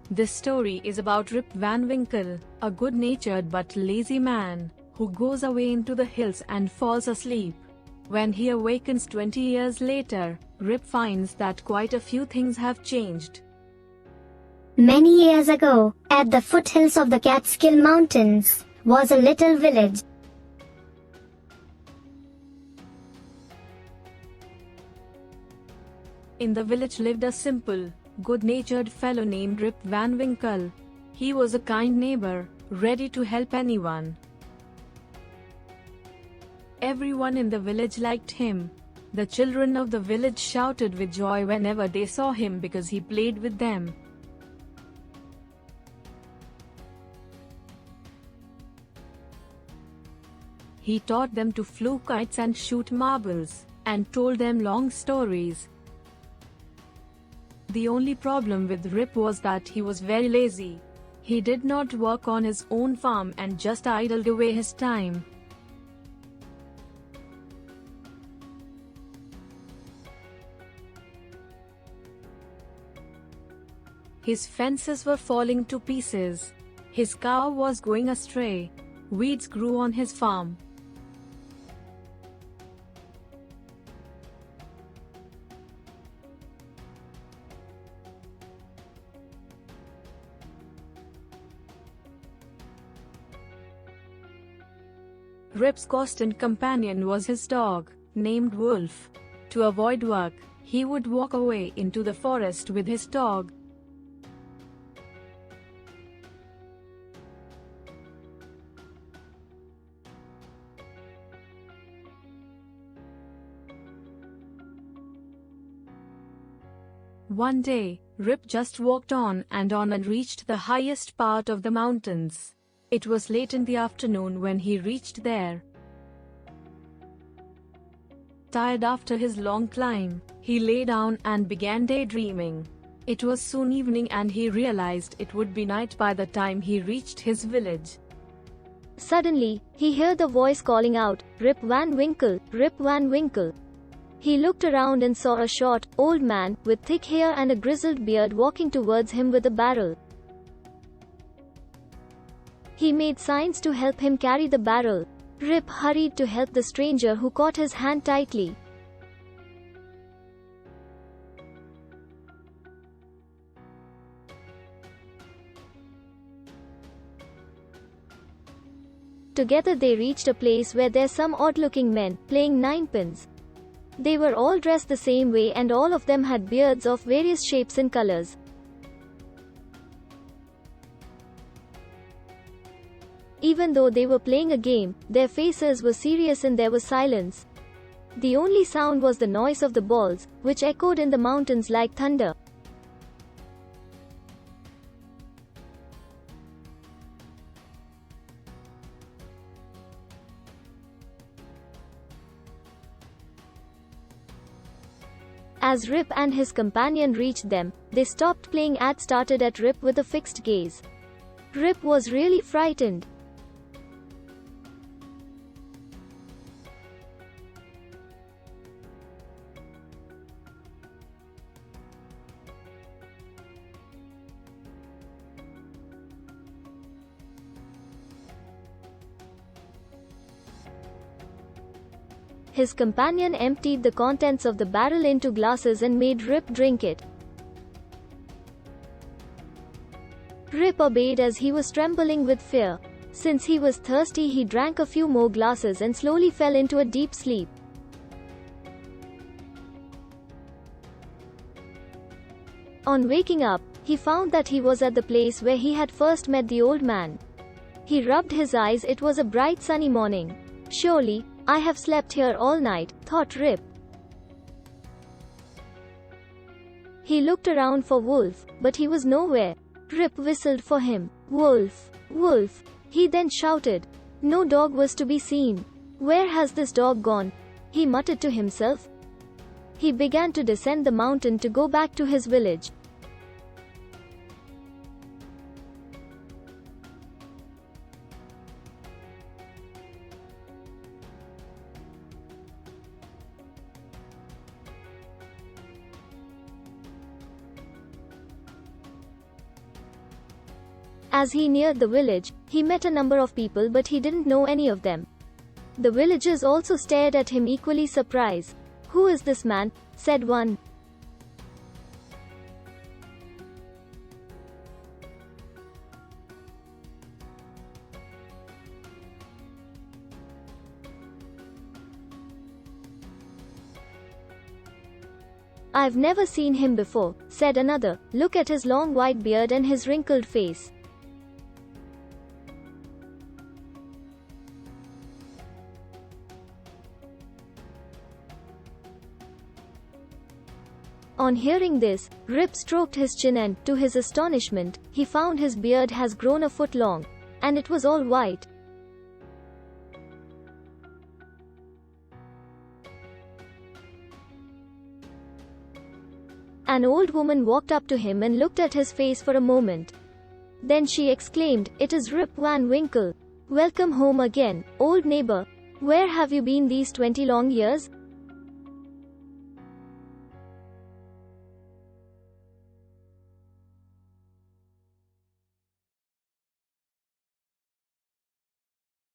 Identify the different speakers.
Speaker 1: This story is about Rip Van Winkle, a good-natured but lazy man, who goes away into the hills and falls asleep. When he awakens 20 years later, Rip finds that quite a few things have changed.
Speaker 2: Many years ago, at the foothills of the Catskill Mountains, was a little village.
Speaker 1: In the village lived a simple, good-natured fellow named Rip Van Winkle. He was a kind neighbor, ready to help anyone. Everyone in the village liked him. The children of the village shouted with joy whenever they saw him because he played with them. He taught them to fly kites and shoot marbles, and told them long stories. The only problem with Rip was that he was very lazy. He did not work on his own farm and just idled away his time. His fences were falling to pieces. His cow was going astray. Weeds grew on his farm. Rip's constant companion was his dog, named Wolf. To avoid work, he would walk away into the forest with his dog. One day, Rip just walked on and reached the highest part of the mountains. It was late in the afternoon when he reached there. Tired after his long climb, he lay down and began daydreaming. It was soon evening and he realized it would be night by the time he reached his village.
Speaker 3: Suddenly, he heard the voice calling out, "Rip Van Winkle, Rip Van Winkle." He looked around and saw a short, old man, with thick hair and a grizzled beard walking towards him with a barrel. He made signs to help him carry the barrel. Rip hurried to help the stranger who caught his hand tightly. Together they reached a place where there some odd-looking men, playing ninepins. They were all dressed the same way and all of them had beards of various shapes and colors. Even though they were playing a game, their faces were serious and there was silence. The only sound was the noise of the balls, which echoed in the mountains like thunder. As Rip and his companion reached them, they stopped playing and started at Rip with a fixed gaze. Rip was really frightened. His companion emptied the contents of the barrel into glasses and made Rip drink it. Rip obeyed as he was trembling with fear. Since he was thirsty, he drank a few more glasses and slowly fell into a deep sleep. On waking up, he found that he was at the place where he had first met the old man. He rubbed his eyes. It was a bright sunny morning. "Surely, I have slept here all night," thought Rip. He looked around for Wolf, but he was nowhere. Rip whistled for him. "Wolf! Wolf!" He then shouted. No dog was to be seen. "Where has this dog gone?" he muttered to himself. He began to descend the mountain to go back to his village. As he neared the village, he met a number of people, but he didn't know any of them. The villagers also stared at him, equally surprised. "Who is this man?" said one. "I've never seen him before," said another. "Look at his long white beard and his wrinkled face." On hearing this, Rip stroked his chin and, to his astonishment, he found his beard has grown a foot long. And it was all white. An old woman walked up to him and looked at his face for a moment. Then she exclaimed, "It is Rip Van Winkle. Welcome home again, old neighbor. Where have you been these 20 long years?"